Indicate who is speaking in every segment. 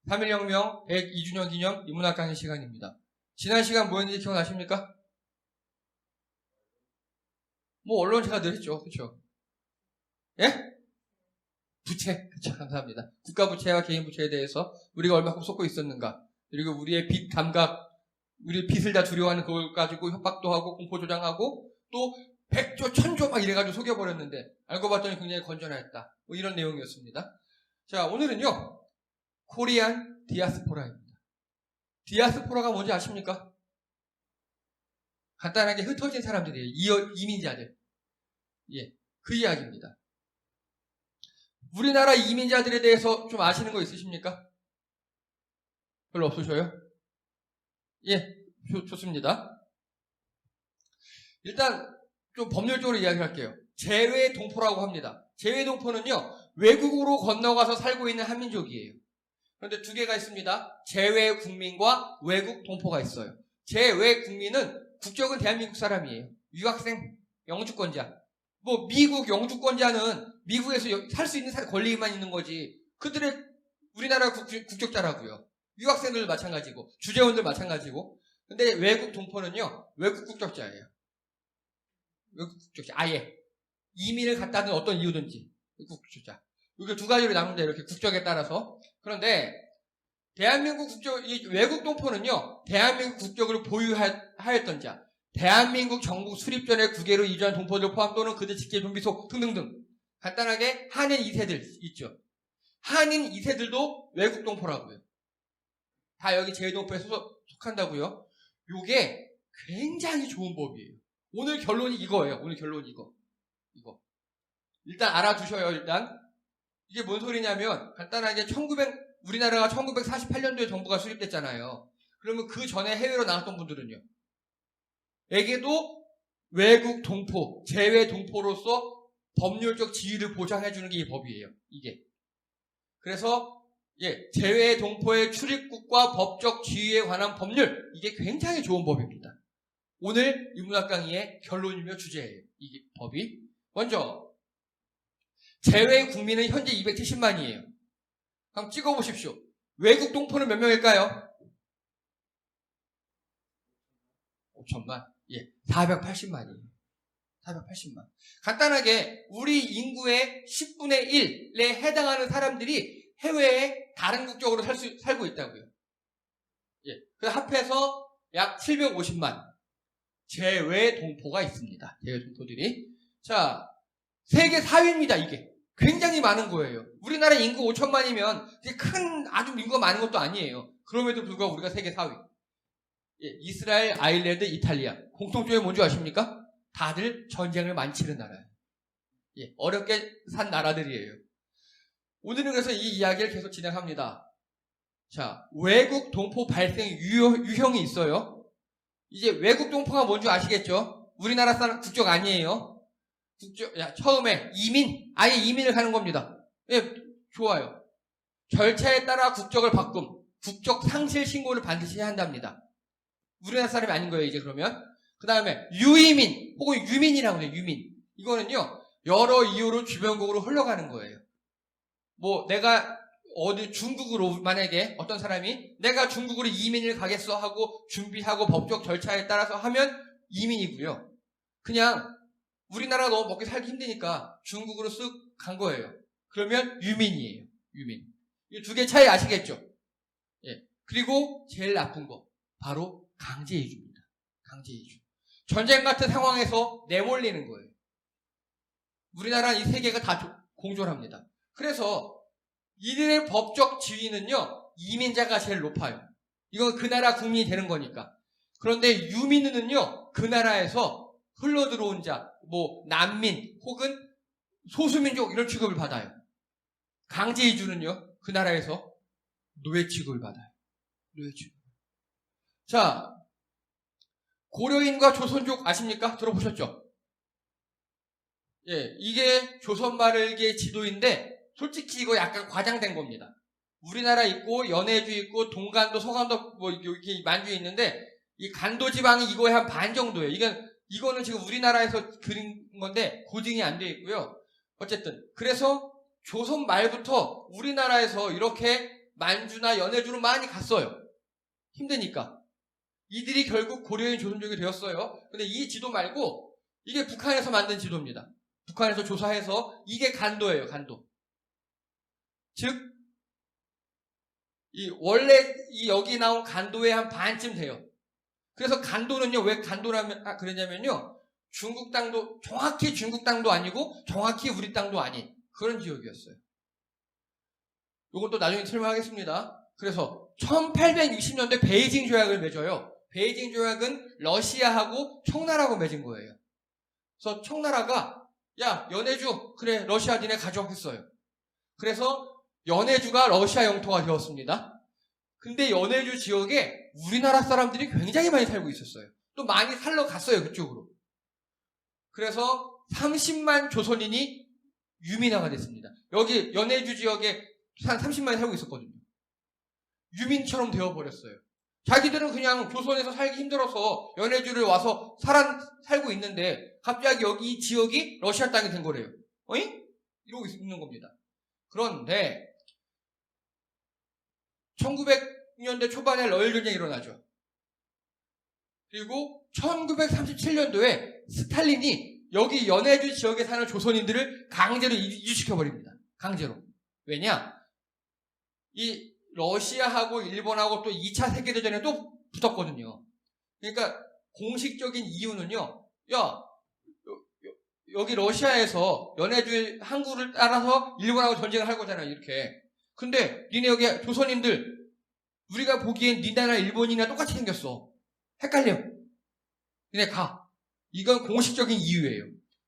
Speaker 1: 3.1혁명 102주년 기념 인문학 강의 시간입니다. 지난 시간 뭐였는지 기억나십니까? 뭐 언론 제가 늘 했죠. 그렇죠? 예? 부채. 그렇죠. 감사합니다. 국가 부채와 개인 부채에 대해서 우리가 얼마큼 쏟고 있었는가. 그리고 우리의 빚 감각, 우리 빚을 다 두려워하는 그걸 가지고 협박도 하고 공포 조장하고 또 100조, 1000조 막 이래가지고 속여버렸는데 알고 봤더니 굉장히 건전했다. 뭐 이런 내용이었습니다. 자, 오늘은요. 코리안 디아스포라입니다. 디아스포라가 뭔지 아십니까? 간단하게 흩어진 사람들이에요. 이민자들. 예, 그 이야기입니다. 우리나라 이민자들에 대해서 좀 아시는 거 있으십니까? 별로 없으셔요? 예, 좋습니다. 일단 좀 법률적으로 이야기할게요. 재외동포라고 합니다. 재외동포는요, 외국으로 건너가서 살고 있는 한민족이에요. 그런데 두 개가 있습니다. 재외국민과 외국동포가 있어요. 재외국민은 국적은 대한민국 사람이에요. 유학생, 영주권자. 뭐 미국 영주권자는 미국에서 살 수 있는 권리만 있는 거지. 그들의 우리나라 국적자라고요. 유학생들 마찬가지고 주재원들 마찬가지고. 근데 외국 동포는요. 외국 국적자예요. 외국 국적자. 아예 이민을 갔다든 어떤 이유든지 외국 국적자. 이게 두 가지로 나누는데 이렇게 국적에 따라서. 그런데 대한민국 이 외국 동포는요. 대한민국 국적을 보유하였던 자. 대한민국 정부 수립 전에 국외로 이주한 동포들 포함 또는 그들 직계 좀비속 등등등. 간단하게 한인 2세들 있죠. 한인 2세들도 외국 동포라고요. 다 여기 재외동포에 속한다고요. 요게 굉장히 좋은 법이에요. 오늘 결론이 이거예요. 오늘 결론이 이거. 일단 알아두셔요. 일단 이게 뭔 소리냐면 간단하게 우리나라가 1948년도에 정부가 수립됐잖아요. 그러면 그 전에 해외로 나갔던 분들은요. 에게도 외국 동포, 재외 동포로서 법률적 지위를 보장해주는 게 이 법이에요. 이게. 그래서 재외 동포의 출입국과 법적 지위에 관한 법률, 이게 굉장히 좋은 법입니다. 오늘 인문학 강의의 결론이며 주제예요. 이 법이. 먼저 재외 국민은 현재 270만이에요. 한번 찍어보십시오. 외국 동포는 몇 명일까요? 5천만. 480만이에요. 480만. 간단하게 우리 인구의 10분의 1에 해당하는 사람들이 해외에 다른 국적으로 살고 있다고요. 그래서 합해서 약 750만 재외 동포가 있습니다. 재외 동포들이. 자, 세계 4위입니다. 이게. 굉장히 많은 거예요. 우리나라 인구 5천만이면 아주 인구가 많은 것도 아니에요. 그럼에도 불구하고 우리가 세계 4위. 이스라엘, 아일랜드, 이탈리아. 공통점이 뭔지 아십니까? 다들 전쟁을 많이 치른 나라예요. 어렵게 산 나라들이에요. 오늘은 그래서 이 이야기를 계속 진행합니다. 자, 외국 동포 발생 유형이 있어요. 이제 외국 동포가 뭔지 아시겠죠? 우리나라 사람 국적 아니에요. 처음에 아예 이민을 가는 겁니다. 좋아요. 절차에 따라 국적을 바꿈. 국적 상실 신고를 반드시 해야 한답니다. 우리나라 사람이 아닌 거예요, 이제 그러면. 그 다음에 유이민 혹은 유민이라고 해요. 유민. 이거는요. 여러 이유로 주변국으로 흘러가는 거예요. 뭐 내가 어디 중국으로 만약에 어떤 사람이 내가 중국으로 이민을 가겠어 하고 준비하고 법적 절차에 따라서 하면 이민이고요. 그냥 우리나라가 너무 먹기 살기 힘드니까 중국으로 쓱 간 거예요. 그러면 유민이에요. 유민. 이 두 개 차이 아시겠죠? 그리고 제일 나쁜 거 바로 강제이주입니다. 강제이주. 전쟁 같은 상황에서 내몰리는 거예요. 우리나라는 이 세 개가 다 공존합니다. 그래서 이들의 법적 지위는요, 이민자가 제일 높아요. 이건 그 나라 국민이 되는 거니까. 그런데 유민은요, 그 나라에서 흘러들어온 자, 뭐 난민 혹은 소수민족 이런 취급을 받아요. 강제이주는요, 그 나라에서 노예 취급을 받아요. 노예 취급. 자, 고려인과 조선족 아십니까? 들어보셨죠? 이게 조선 말기 지도인데 솔직히 이거 약간 과장된 겁니다. 우리나라 있고 연해주 있고 동간도 서간도 뭐 이렇게 만주에 있는데 이 간도 지방이 이거의 한 반 정도예요. 이거는 지금 우리나라에서 그린 건데 고증이 안 돼 있고요. 어쨌든 그래서 조선 말부터 우리나라에서 이렇게 만주나 연해주로 많이 갔어요. 힘드니까. 이들이 결국 고려인 조선족이 되었어요. 근데 이 지도 말고 이게 북한에서 만든 지도입니다. 북한에서 조사해서 이게 간도예요. 간도. 즉 원래 여기 나온 간도의 한 반쯤 돼요. 그래서 간도는요, 왜 간도라면 그러냐면요, 중국 땅도 정확히 중국 땅도 아니고 정확히 우리 땅도 아닌 그런 지역이었어요. 이건 또 나중에 설명하겠습니다. 그래서 1860년대 베이징 조약을 맺어요. 베이징 조약은 러시아하고 청나라하고 맺은 거예요. 그래서 청나라가 야, 연해주 그래 러시아 니네 가져오겠어요. 그래서 연해주가 러시아 영토가 되었습니다. 근데 연해주 지역에 우리나라 사람들이 굉장히 많이 살고 있었어요. 또 많이 살러 갔어요, 그쪽으로. 그래서 30만 조선인이 유민화가 됐습니다. 여기 연해주 지역에 한 30만이 살고 있었거든요. 유민처럼 되어버렸어요. 자기들은 그냥 조선에서 살기 힘들어서 연해주를 와서 살고 있는데 갑자기 여기 이 지역이 러시아 땅이 된 거래요. 어잉? 이러고 있는 겁니다. 그런데 1900년대 초반에 러일 전쟁이 일어나죠. 그리고 1937년도에 스탈린이 여기 연해주 지역에 사는 조선인들을 강제로 이주시켜버립니다. 강제로. 왜냐? 이 러시아하고 일본하고 또 2차 세계대전에 또 붙었거든요. 그러니까 공식적인 이유는요. 야, 여기 러시아에서 연해주 항구를 따라서 일본하고 전쟁을 할 거잖아요. 이렇게. 근데 니네 여기 조선인들 우리가 보기엔 니네나 일본이나 똑같이 생겼어. 헷갈려. 니네 가. 이건 공식적인 이유예요.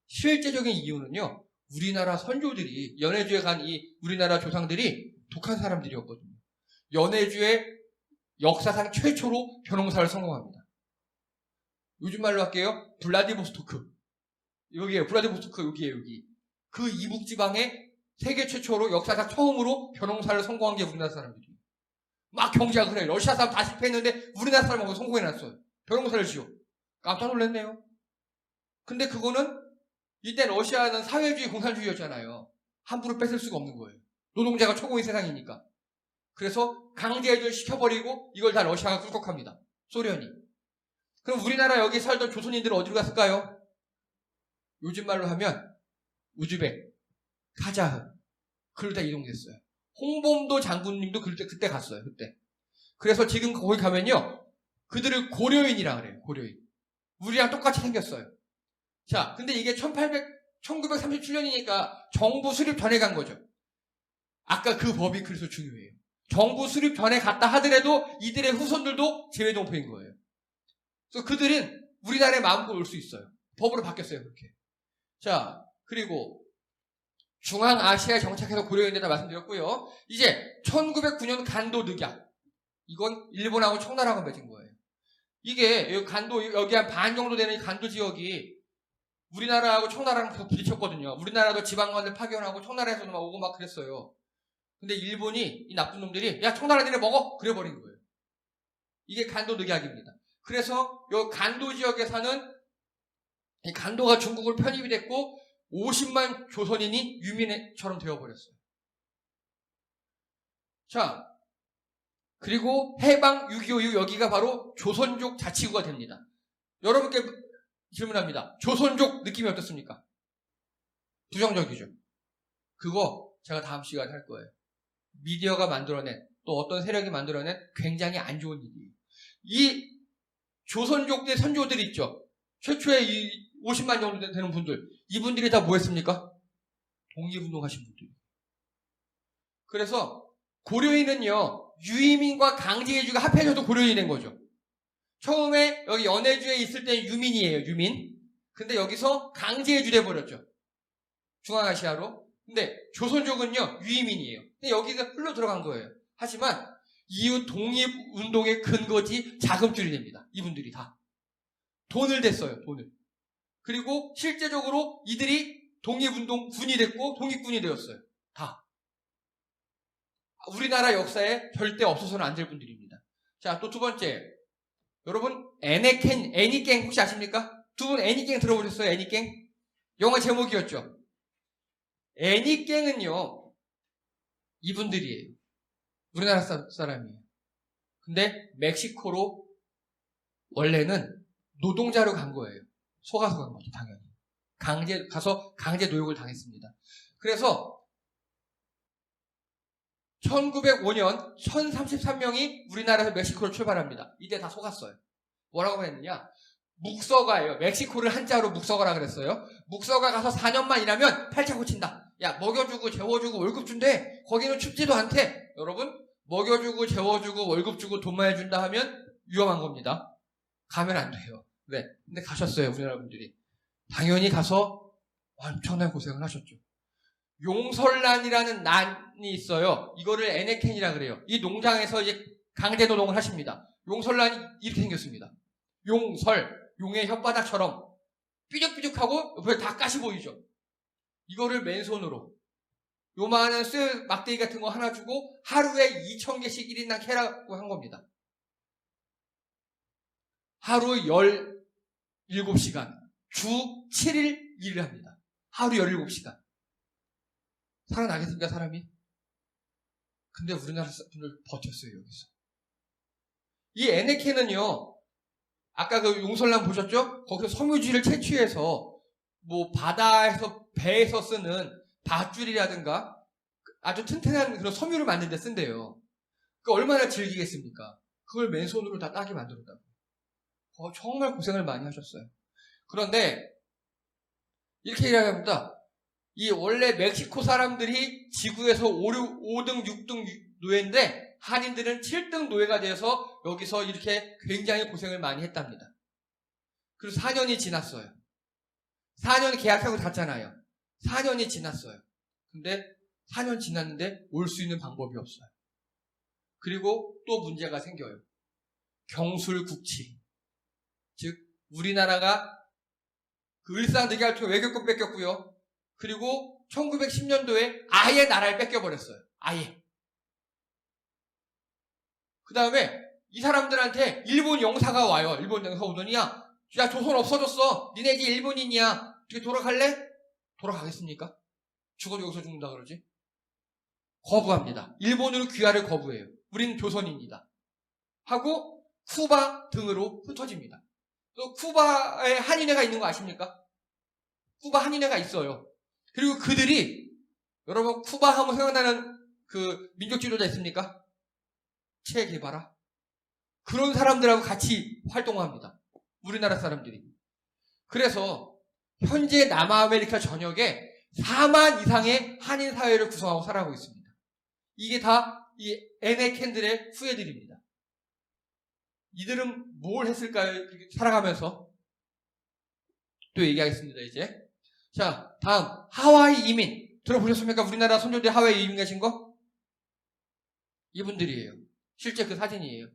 Speaker 1: 실제적인 이유는요. 우리나라 선조들이 연해주에 간 이 우리나라 조상들이 북한 사람들이었거든요. 연해주의 역사상 최초로 벼농사를 성공합니다. 요즘 말로 할게요. 블라디보스토크. 여기에요. 블라디보스토크 여기에요. 여기. 그 이북지방에 세계 최초로 역사상 처음으로 벼농사를 성공한 게 우리나라 사람들이에요. 막 경제학을 해요. 러시아 사람 다 실패했는데 우리나라 사람하고 성공해놨어요. 벼농사를 지어. 깜짝 놀랐네요. 근데 그거는 이때 러시아는 사회주의 공산주의였잖아요. 함부로 뺏을 수가 없는 거예요. 노동자가 초고인 세상이니까. 그래서 강제해줄 시켜버리고 이걸 다 러시아가 꿀꺽합니다. 소련이. 그럼 우리나라 여기 살던 조선인들은 어디로 갔을까요? 요즘 말로 하면 우즈벡, 카자흐, 그걸 다 이동됐어요. 홍범도 장군님도 그때 갔어요. 그때. 그래서 지금 거기 가면요. 그들을 고려인이라 그래요. 고려인. 우리랑 똑같이 생겼어요. 자, 근데 이게 1937년이니까 정부 수립 전에 간 거죠. 아까 그 법이 그래서 중요해요. 정부 수립 전에 갔다 하더라도 이들의 후손들도 재외동포인 거예요. 그래서 그들은 우리나라에 마음껏 올 수 있어요. 법으로 바뀌었어요. 그렇게. 자, 그리고 중앙아시아에 정착해서 고려인들다 말씀드렸고요. 이제 1909년 간도 늑약. 이건 일본하고 청나라하고 맺은 거예요. 이게 간도 여기 한 반 정도 되는 간도 지역이 우리나라하고 청나라랑 계속 부딪혔거든요. 우리나라도 지방관을 파견하고 청나라에서도 막 오고 막 그랬어요. 근데 일본이 이 나쁜 놈들이 야 청나라 니네 먹어 그래버린 거예요. 이게 간도 늑약입니다. 그래서 이 간도 지역에 사는 이 간도가 중국으로 편입이 됐고 50만 조선인이 유민처럼 되어버렸어요. 자, 그리고 해방 6.25 이후 여기가 바로 조선족 자치구가 됩니다. 여러분께 질문합니다. 조선족 느낌이 어떻습니까? 부정적이죠. 그거 제가 다음 시간에 할 거예요. 미디어가 만들어낸 또 어떤 세력이 만들어낸 굉장히 안 좋은 일이에요. 이 조선족의 선조들 있죠. 최초에 이 50만 정도 되는 분들 이분들이 다 뭐 했습니까? 독립운동하신 분들. 그래서 고려인은요. 유이민과 강제해주가 합해져도 고려인이 된 거죠. 처음에 여기 연해주에 있을 때는 유민이에요. 유민. 근데 여기서 강제해주 돼버렸죠. 중앙아시아로. 근데 조선족은요. 유이민이에요. 근데 여기가 흘러 들어간 거예요. 하지만 이후 독립운동의 근거지 자금줄이 됩니다. 이분들이 다. 돈을 댔어요. 돈을. 그리고 실제적으로 이들이 독립운동 군이 됐고 독립군이 되었어요. 다. 우리나라 역사에 절대 없어서는 안 될 분들입니다. 자, 또 두 번째. 여러분, 애니깽 혹시 아십니까? 두 분 애니깽 들어보셨어요? 애니깽? 영화 제목이었죠. 애니깽은요, 이분들이에요. 우리나라 사람이에요. 근데 멕시코로 원래는 노동자로 간 거예요. 속아서 간 거죠, 당연히. 가서 강제 노역을 당했습니다. 그래서 1905년 1033명이 우리나라에서 멕시코로 출발합니다. 이때 다 속았어요. 뭐라고 했느냐? 묵서가예요. 멕시코를 한자로 묵서가라 그랬어요. 묵서가 가서 4년만 일하면 팔자 고친다. 야, 먹여주고 재워주고 월급 준대. 거기는 춥지도 않대. 여러분, 먹여주고 재워주고 월급 주고 돈 많이 준다 하면 위험한 겁니다. 가면 안 돼요. 네. 근데 가셨어요, 우리나라 분들이. 당연히 가서 엄청난 고생을 하셨죠. 용설란이라는 난이 있어요. 이거를 에네켄이라 그래요. 이 농장에서 이제 강제 노동을 하십니다. 용설란이 이렇게 생겼습니다. 용의 혓바닥처럼 삐죽삐죽하고 옆에 다 가시 보이죠. 이거를 맨손으로 요만한 막대기 같은 거 하나 주고 하루에 2,000개씩 1인당 캐라고 한 겁니다. 하루 17시간 주 7일 일을 합니다. 하루 17시간. 살아나겠습니까, 사람이? 근데 우리나라 분들 버텼어요, 여기서. 이 에네켄은요, 아까 그 용설란 보셨죠? 거기서 섬유질을 채취해서, 바다에서, 배에서 쓰는 밧줄이라든가, 아주 튼튼한 그런 섬유를 만드는 데 쓴대요. 얼마나 즐기겠습니까? 그걸 맨손으로 다 따게 만들었다고. 정말 고생을 많이 하셨어요. 그런데, 이렇게 이야기합니다. 이 원래 멕시코 사람들이 지구에서 5등, 6등 노예인데 한인들은 7등 노예가 돼서 여기서 이렇게 굉장히 고생을 많이 했답니다. 그리고 4년이 지났어요. 4년 계약하고 갔잖아요. 4년이 지났어요. 근데 4년 지났는데 올 수 있는 방법이 없어요. 그리고 또 문제가 생겨요. 경술국치. 즉 우리나라가 그 을사늑약을 외교권 뺏겼고요. 그리고 1910년도에 아예 나라를 뺏겨버렸어요. 아예. 그 다음에 이 사람들한테 일본 영사가 와요. 일본 영사 오더니 야 조선 없어졌어. 니네 이제 일본인이야. 어떻게 돌아갈래? 돌아가겠습니까? 죽어도 여기서 죽는다 그러지. 거부합니다. 일본으로 귀화를 거부해요. 우리는 조선입니다. 하고 쿠바 등으로 흩어집니다. 또 쿠바에 한인회가 있는 거 아십니까? 쿠바 한인회가 있어요. 그리고 그들이 여러분 쿠바 하면 생각나는 그 민족 지도자 있습니까? 체 게바라. 그런 사람들하고 같이 활동합니다. 우리나라 사람들이. 그래서 현재 남아메리카 전역에 4만 이상의 한인 사회를 구성하고 살아가고 있습니다. 이게 다 이 에네켄들의 후예들입니다. 이들은 뭘 했을까요? 살아가면서. 또 얘기하겠습니다, 이제. 자, 다음. 하와이 이민. 들어보셨습니까? 우리나라 선조들이 하와이 이민 가신 거? 이분들이에요. 실제 그 사진이에요.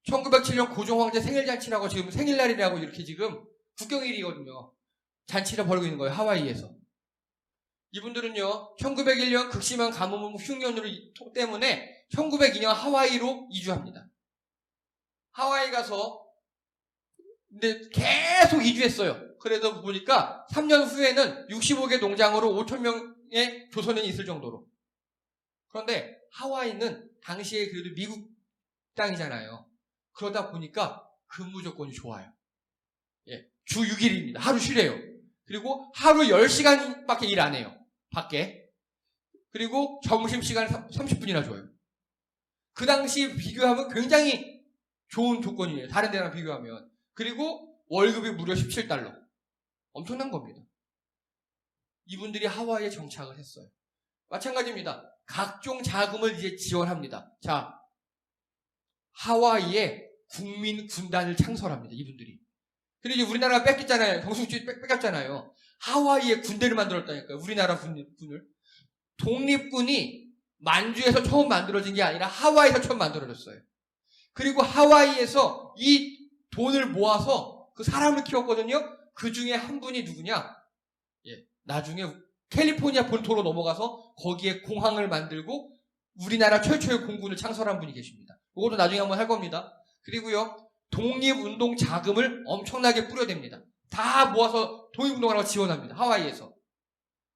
Speaker 1: 1907년 고종황제 생일잔치라고 지금 생일날이라고 이렇게 지금 국경일이거든요. 잔치를 벌이고 있는 거예요. 하와이에서. 이분들은요. 1901년 극심한 가뭄 흉년으로 때문에 1902년 하와이로 이주합니다. 하와이 가서 근데 계속 이주했어요. 그래서 보니까 3년 후에는 65개 농장으로 5,000명의 조선인이 있을 정도로. 그런데 하와이는 당시에 그래도 미국 땅이잖아요. 그러다 보니까 근무 조건이 좋아요. 예, 주 6일입니다. 하루 쉬래요. 그리고 하루 10시간밖에 일 안 해요. 밖에. 그리고 점심시간 30분이나 줘요. 그 당시 비교하면 굉장히 좋은 조건이에요. 다른 데랑 비교하면. 그리고 월급이 무려 17달러. 엄청난 겁니다. 이분들이 하와이에 정착을 했어요. 마찬가지입니다. 각종 자금을 이제 지원합니다. 자, 하와이에 국민 군단을 창설합니다. 이분들이. 그리고 이제 우리나라가 뺏겼잖아요. 경숙지 뺏겼잖아요. 하와이에 군대를 만들었다니까요. 우리나라 군을. 독립군이 만주에서 처음 만들어진 게 아니라 하와이에서 처음 만들어졌어요. 그리고 하와이에서 이 돈을 모아서 그 사람을 키웠거든요. 그 중에 한 분이 누구냐? 예, 나중에 캘리포니아 본토로 넘어가서 거기에 공항을 만들고 우리나라 최초의 공군을 창설한 분이 계십니다. 이것도 나중에 한번 할 겁니다. 그리고요. 독립운동 자금을 엄청나게 뿌려댑니다. 다 모아서 독립운동하라고 지원합니다. 하와이에서.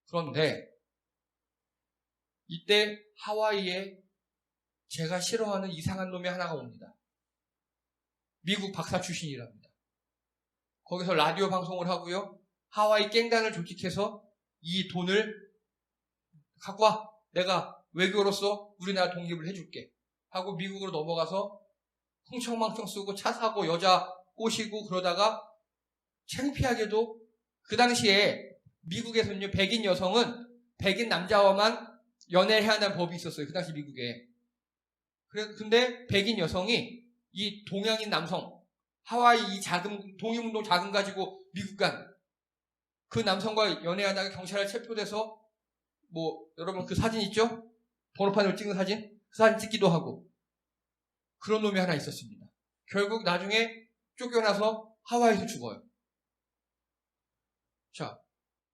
Speaker 1: 그런데 이때 하와이에 제가 싫어하는 이상한 놈이 하나가 옵니다. 미국 박사 출신이랍니다. 거기서 라디오 방송을 하고요. 하와이 깽단을 조직해서 이 돈을 갖고 와. 내가 외교로서 우리나라 독립을 해줄게. 하고 미국으로 넘어가서 흥청망청 쓰고 차 사고 여자 꼬시고 그러다가 창피하게도 그 당시에 미국에서는요, 백인 여성은 백인 남자와만 연애를 해야 하는 법이 있었어요. 그 당시 미국에. 근데 백인 여성이 이 동양인 남성, 하와이 이 자금, 독립운동 자금 가지고 미국 간 그 남성과 연애하다가 경찰에 체포돼서 여러분 그 사진 있죠? 번호판으로 찍는 사진? 그 사진 찍기도 하고 그런 놈이 하나 있었습니다. 결국 나중에 쫓겨나서 하와이에서 죽어요. 자,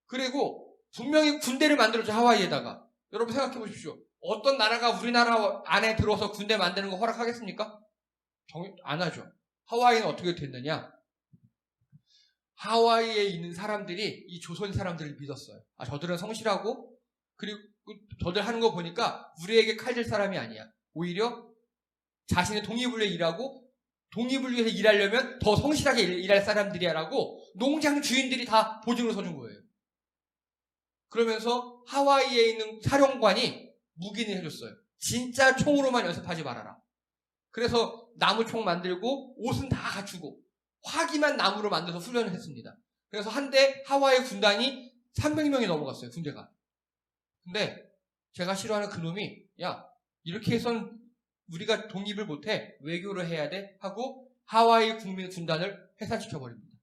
Speaker 1: 그리고 분명히 군대를 만들었죠, 하와이에다가. 여러분 생각해 보십시오. 어떤 나라가 우리나라 안에 들어서 군대 만드는 거 허락하겠습니까? 안 하죠. 하와이는 어떻게 됐느냐? 하와이에 있는 사람들이 이 조선 사람들을 믿었어요. 아, 저들은 성실하고, 그리고 저들 하는 거 보니까 우리에게 칼질 사람이 아니야. 오히려 자신의 독립을 위해 일하고, 독립을 위해서 일하려면 더 성실하게 일할 사람들이야 라고 농장 주인들이 다 보증을 서준 거예요. 그러면서 하와이에 있는 사령관이 묵인을 해줬어요. 진짜 총으로만 연습하지 말아라. 그래서 나무총 만들고 옷은 다 갖추고 화기만 나무로 만들어서 훈련을 했습니다. 그래서 한때 하와이 군단이 300명이 넘어갔어요. 군대가. 근데 제가 싫어하는 그놈이 야 이렇게 해선 우리가 독립을 못해 외교를 해야 돼 하고 하와이 국민 군단을 해산시켜버립니다.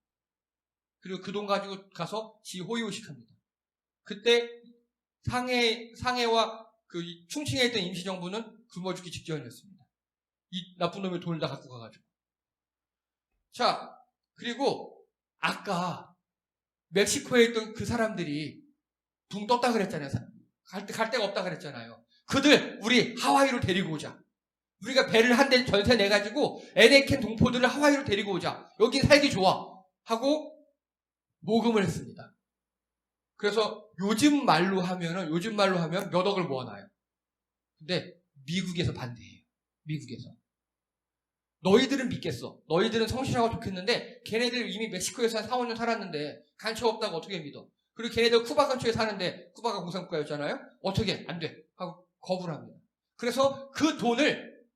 Speaker 1: 그리고 그 돈 가지고 가서 지호의호식합니다. 그때 상해와 그 충칭에 있던 임시정부는 굶어 죽기 직전이었습니다. 이 나쁜 놈의 돈을 다 갖고 가가지고. 자, 그리고 아까 멕시코에 있던 그 사람들이 붕 떴다 그랬잖아요. 갈 데가 없다 그랬잖아요. 그들 우리 하와이로 데리고 오자. 우리가 배를 한 대 전세 내가지고 에네켄 동포들을 하와이로 데리고 오자. 여긴 살기 좋아. 하고 모금을 했습니다. 그래서 요즘 말로 하면 몇 억을 모아놔요. 근데 미국에서 반대해요. 미국에서. 너희들은 믿겠어. 너희들은 성실하고 좋겠는데 걔네들 이미 멕시코에서 한 4, 5년 살았는데 간첩 없다고 어떻게 믿어. 그리고 걔네들 쿠바 근처에 사는데 쿠바가 공산국가였잖아요. 어떻게 안 돼. 하고 거부를 합니다. 그래서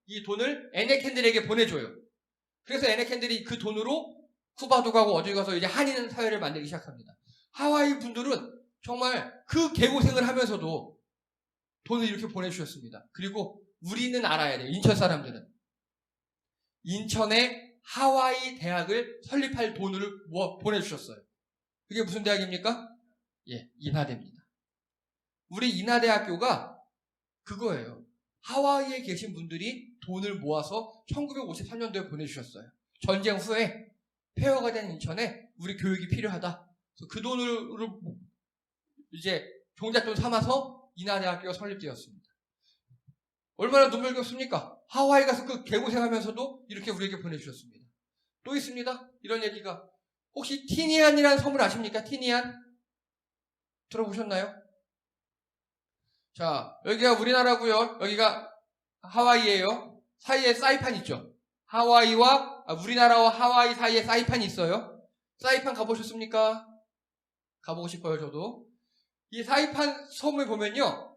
Speaker 1: 이 돈을 에네켄들에게 보내줘요. 그래서 에네켄들이 그 돈으로 쿠바도 가고 어디 가서 이제 한인 사회를 만들기 시작합니다. 하와이 분들은 정말 그 개고생을 하면서도 돈을 이렇게 보내주셨습니다. 그리고 우리는 알아야 돼요. 인천 사람들은. 인천에 하와이 대학을 설립할 돈을 보내주셨어요. 그게 무슨 대학입니까? 예, 인하대입니다. 우리 인하대학교가 그거예요. 하와이에 계신 분들이 돈을 모아서 1953년도에 보내주셨어요. 전쟁 후에 폐허가 된 인천에 우리 교육이 필요하다. 그래서 그 돈을 이제 종잣돈 삼아서 인하대학교가 설립되었습니다. 얼마나 눈물겹습니까? 하와이 가서 그 개고생하면서도 이렇게 우리에게 보내주셨습니다. 또 있습니다. 이런 얘기가. 혹시 티니안이라는 섬을 아십니까? 티니안? 들어보셨나요? 자, 여기가 우리나라고요. 여기가 하와이예요. 사이에 사이판 있죠. 우리나라와 하와이 사이에 사이판이 있어요. 사이판 가보셨습니까? 가보고 싶어요, 저도. 이 사이판 섬을 보면요.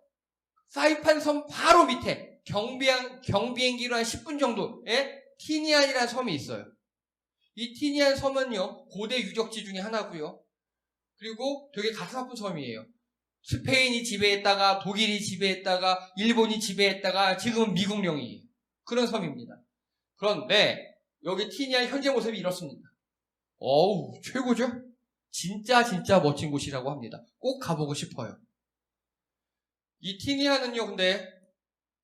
Speaker 1: 사이판 섬 바로 밑에 경비행기로 한 10분 정도에 티니안이라는 섬이 있어요. 이 티니안 섬은요, 고대 유적지 중에 하나고요. 그리고 되게 가슴 아픈 섬이에요. 스페인이 지배했다가, 독일이 지배했다가, 일본이 지배했다가, 지금은 미국령이에요. 그런 섬입니다. 그런데 여기 티니안 현재 모습이 이렇습니다. 어우, 최고죠? 진짜 멋진 곳이라고 합니다. 꼭 가보고 싶어요. 이 티니안은요, 근데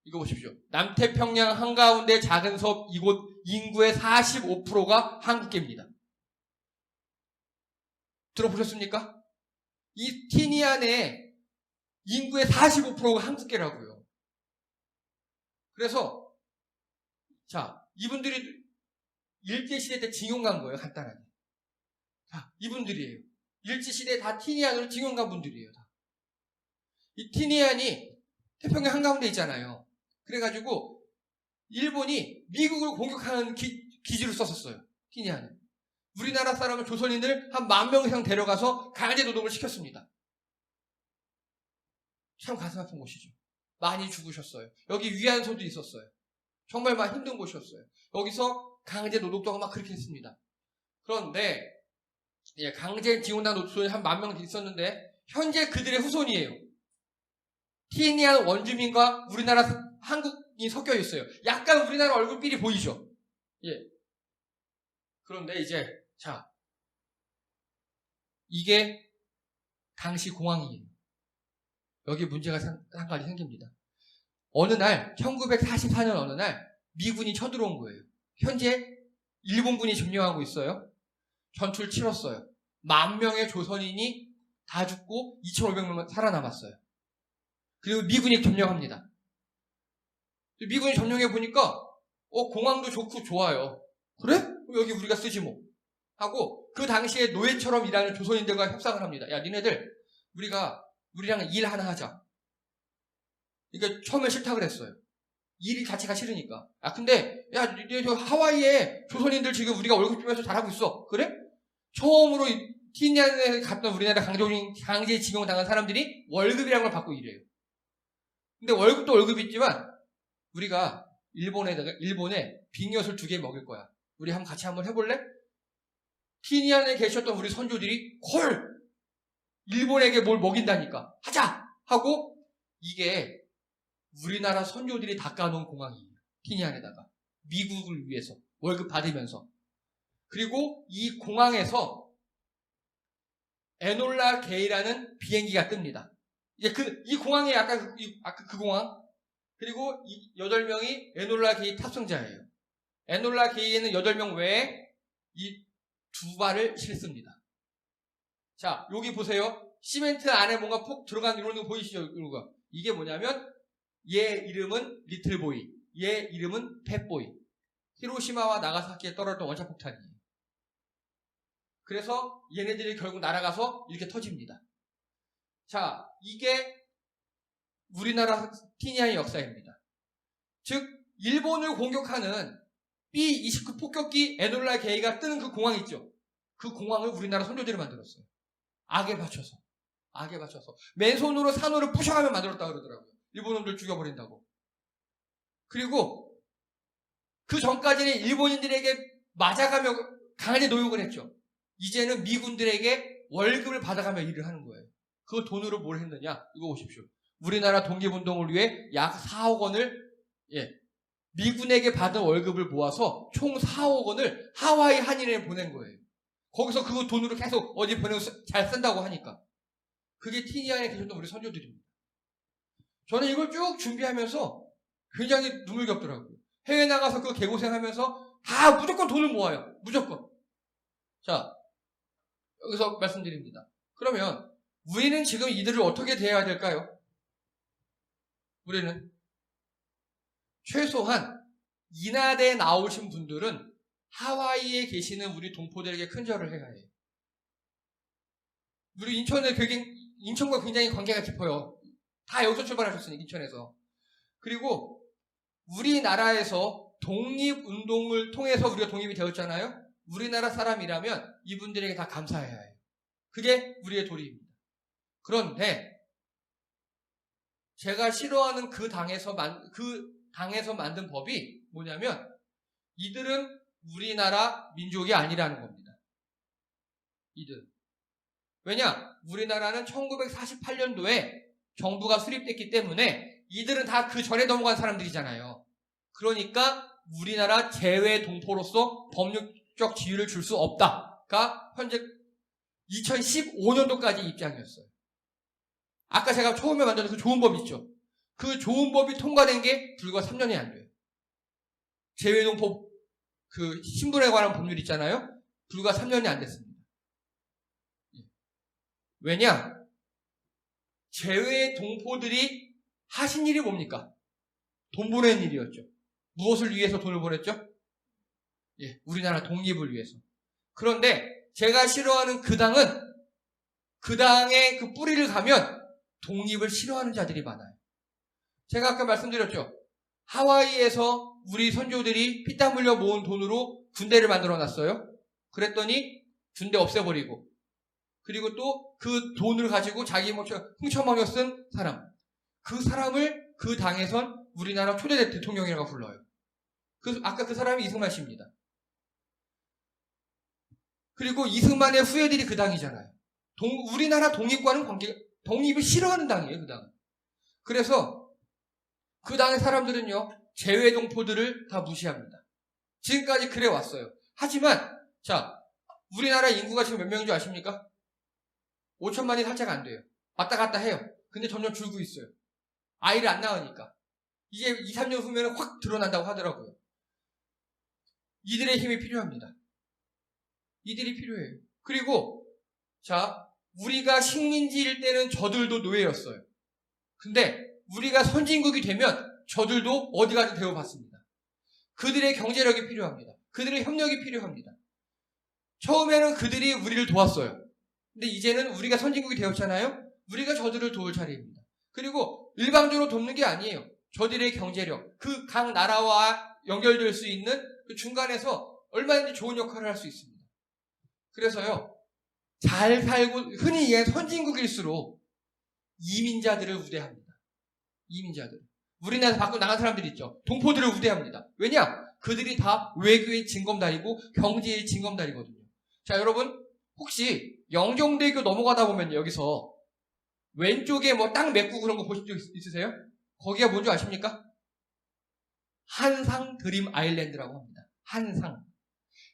Speaker 1: 이거 보십시오. 남태평양 한가운데 작은 섬, 이곳 인구의 45%가 한국계입니다. 들어보셨습니까? 이 티니안의 인구의 45%가 한국계라고요. 그래서 자, 이분들이 일제시대 때 징용 간 거예요, 간단하게. 자, 이분들이에요. 일제시대 다 티니안으로 징용 간 분들이에요, 다. 이 티니안이 태평양 한가운데 있잖아요. 그래가지고 일본이 미국을 공격하는 기지로 썼었어요. 티니안을. 우리나라 사람은 조선인을 한 10,000명 이상 데려가서 강제 노동을 시켰습니다. 참 가슴 아픈 곳이죠. 많이 죽으셨어요. 여기 위안소도 있었어요. 정말 막 힘든 곳이었어요. 여기서 강제 노동도 하고 막 그렇게 했습니다. 그런데 강제 지원당 노동이 한 10,000명 있었는데 현재 그들의 후손이에요. 티니안 원주민과 우리나라 한국이 섞여 있어요. 약간 우리나라 얼굴삘이 보이죠? 예. 그런데 이제 이게 당시 공항이에요. 여기 문제가 한 가지 생깁니다. 어느 날 1944년 어느 날 미군이 쳐들어온 거예요. 현재 일본군이 점령하고 있어요. 전투를 치렀어요. 10,000명의 조선인이 다 죽고 2,500명 살아남았어요. 그리고 미군이 점령합니다. 미군이 점령해 보니까 공항도 좋고 좋아요. 그래? 여기 우리가 쓰지 뭐. 하고 그 당시에 노예처럼 일하는 조선인들과 협상을 합니다. 야, 니네들 우리랑 일 하나 하자. 그러니까 처음에 싫다 그랬어요. 일 자체가 싫으니까. 근데 야, 저 하와이에 조선인들 지금 우리가 월급 주면서 잘하고 있어. 그래? 처음으로 티니안에 갔던 우리나라 강제 징용 당한 사람들이 월급이라는 걸 받고 일해요. 근데 월급도 월급이지만 우리가 일본에 빅엿을 2개 먹일 거야. 우리 같이 한번 해볼래? 티니안에 계셨던 우리 선조들이 콜! 일본에게 뭘 먹인다니까. 하자! 하고 이게 우리나라 선조들이 닦아놓은 공항이에요. 티니안에다가. 미국을 위해서 월급 받으면서. 그리고 이 공항에서 에놀라 게이라는 비행기가 뜹니다. 이제 이 공항에 아까 그 공항. 그리고 이 8명이 에놀라 게이 탑승자예요. 에놀라 게이에는 8명 외에 이 2발을 실습니다. 자, 여기 보세요. 시멘트 안에 뭔가 폭 들어간 이런 거 보이시죠? 이거. 이게 뭐냐면 얘 이름은 리틀보이, 얘 이름은 팻보이. 히로시마와 나가사키에 떨어졌던 원자폭탄이에요. 그래서 얘네들이 결국 날아가서 이렇게 터집니다. 자, 이게 우리나라 티니안의 역사입니다. 즉 일본을 공격하는 B-29 폭격기 에놀라 게이가 뜨는 그 공항 있죠? 그 공항을 우리나라 선조들이 만들었어요. 악에 바쳐서. 맨손으로 산호를 부셔가며 만들었다고 그러더라고요. 일본놈들 죽여버린다고. 그리고 그 전까지는 일본인들에게 맞아가며 강하게 노역을 했죠. 이제는 미군들에게 월급을 받아가며 일을 하는 거예요. 그 돈으로 뭘 했느냐? 이거 보십시오. 우리나라 독립운동을 위해 약 4억 원을 미군에게 받은 월급을 모아서 총 4억 원을 하와이 한인에 보낸 거예요. 거기서 그 돈으로 계속 어디 보내고 잘 쓴다고 하니까. 그게 티니안에 계셨던 우리 선조들입니다. 저는 이걸 쭉 준비하면서 굉장히 눈물겹더라고요. 해외 나가서 그 개고생하면서 다 무조건 돈을 모아요. 무조건. 자, 여기서 말씀드립니다. 그러면 우리는 지금 이들을 어떻게 대해야 될까요? 우리는 최소한 인하대에 나오신 분들은 하와이에 계시는 우리 동포들에게 큰절을 해야 해요. 우리 인천과 굉장히 관계가 깊어요. 다 여기서 출발하셨으니까, 인천에서. 그리고 우리나라에서 독립운동을 통해서 우리가 독립이 되었잖아요. 우리나라 사람이라면 이분들에게 다 감사해야 해요. 그게 우리의 도리입니다. 그런데 제가 싫어하는 그 당에서 만든 법이 뭐냐면 이들은 우리나라 민족이 아니라는 겁니다. 이들. 왜냐? 우리나라는 1948년도에 정부가 수립됐기 때문에 이들은 다 그 전에 넘어간 사람들이잖아요. 그러니까 우리나라 재외 동포로서 법률적 지위를 줄 수 없다가 현재 2015년도까지 입장이었어요. 아까 제가 처음에 만든 그 좋은 법 있죠? 그 좋은 법이 통과된 게 불과 3년이 안 돼요. 재외동포 그 신분에 관한 법률 있잖아요? 불과 3년이 안 됐습니다. 왜냐? 재외 동포들이 하신 일이 뭡니까? 돈 보내는 일이었죠. 무엇을 위해서 돈을 보냈죠? 우리나라 독립을 위해서. 그런데 제가 싫어하는 그 당은 그 당의 그 뿌리를 가면 독립을 싫어하는 자들이 많아요. 제가 아까 말씀드렸죠. 하와이에서 우리 선조들이 피땀 흘려 모은 돈으로 군대를 만들어 놨어요. 그랬더니 군대 없애버리고, 그리고 또 그 돈을 가지고 자기 훔쳐먹여 쓴 사람, 그 사람을 그 당에선 우리나라 초대 대통령이라고 불러요. 아까 그 사람이 이승만 씨입니다. 그리고 이승만의 후예들이 그 당이잖아요. 우리나라 독립과는 독립을 싫어하는 당이에요, 그 당은. 그래서 그 당의 사람들은요, 재외동포들을 다 무시합니다. 지금까지 그래 왔어요. 하지만, 자, 우리나라 인구가 지금 몇 명인 줄 아십니까? 5천만이 살짝 안 돼요. 왔다 갔다 해요. 근데 점점 줄고 있어요. 아이를 안 낳으니까. 이게 2, 3년 후면 확 드러난다고 하더라고요. 이들의 힘이 필요합니다. 이들이 필요해요. 그리고, 자, 우리가 식민지일 때는 저들도 노예였어요. 근데 우리가 선진국이 되면 저들도 어디 가든 대우받습니다. 그들의 경제력이 필요합니다. 그들의 협력이 필요합니다. 처음에는 그들이 우리를 도왔어요. 근데 이제는 우리가 선진국이 되었잖아요. 우리가 저들을 도울 차례입니다. 그리고 일방적으로 돕는 게 아니에요. 저들의 경제력, 그 각 나라와 연결될 수 있는 그 중간에서 얼마든지 좋은 역할을 할 수 있습니다. 그래서요, 잘 살고, 흔히 얘기하는 선진국일수록 이민자들을 우대합니다. 이민자들. 우리나라에서 밖으로 나간 사람들 있죠. 동포들을 우대합니다. 왜냐? 그들이 다 외교의 징검다리고 경제의 징검다리거든요. 자, 여러분, 혹시 영종대교 넘어가다 보면 여기서 왼쪽에 뭐 땅 메꾸고 그런 거 보신 적 있으세요? 거기가 뭔지 아십니까? 한상 드림 아일랜드라고 합니다. 한상.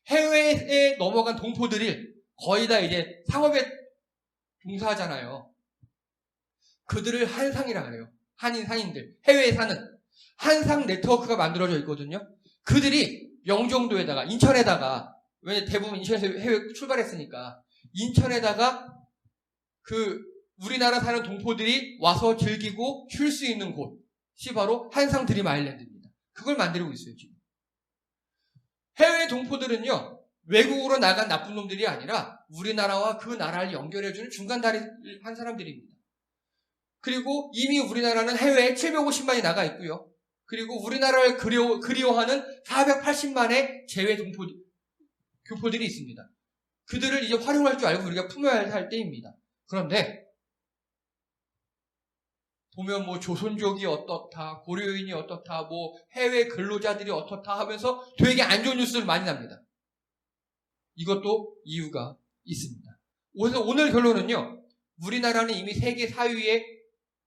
Speaker 1: 해외에 넘어간 동포들이 거의 다 이제 상업에 종사하잖아요. 그들을 한상이라 그래요. 한인 상인들. 해외에 사는 한상 네트워크가 만들어져 있거든요. 그들이 영종도에다가, 인천에다가, 왜 대부분 인천에서 해외 출발했으니까, 인천에다가 우리나라 사는 동포들이 와서 즐기고 쉴 수 있는 곳이 바로 한상 드림 아일랜드입니다. 그걸 만들고 있어요, 지금. 해외 동포들은요, 외국으로 나간 나쁜 놈들이 아니라 우리나라와 그 나라를 연결해주는 중간다리를 한 사람들입니다. 그리고 이미 우리나라는 해외에 750만이 나가 있고요. 그리고 우리나라를 그리워하는 480만의 재외 교포들이 있습니다. 그들을 이제 활용할 줄 알고 우리가 품어야 할 때입니다. 그런데 보면 뭐 조선족이 어떻다, 고려인이 어떻다, 뭐 해외 근로자들이 어떻다 하면서 되게 안 좋은 뉴스를 많이 납니다. 이것도 이유가 있습니다. 그래서 오늘 결론은요, 우리나라는 이미 세계 4위의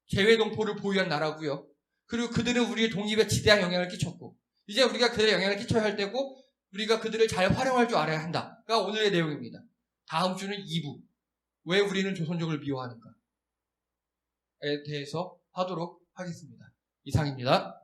Speaker 1: 재외동포를 보유한 나라고요. 그리고 그들은 우리의 독립에 지대한 영향을 끼쳤고, 이제 우리가 그들의 영향을 끼쳐야 할 때고, 우리가 그들을 잘 활용할 줄 알아야 한다가 오늘의 내용입니다. 다음 주는 2부. 왜 우리는 조선족을 미워하는가에 대해서 하도록 하겠습니다. 이상입니다.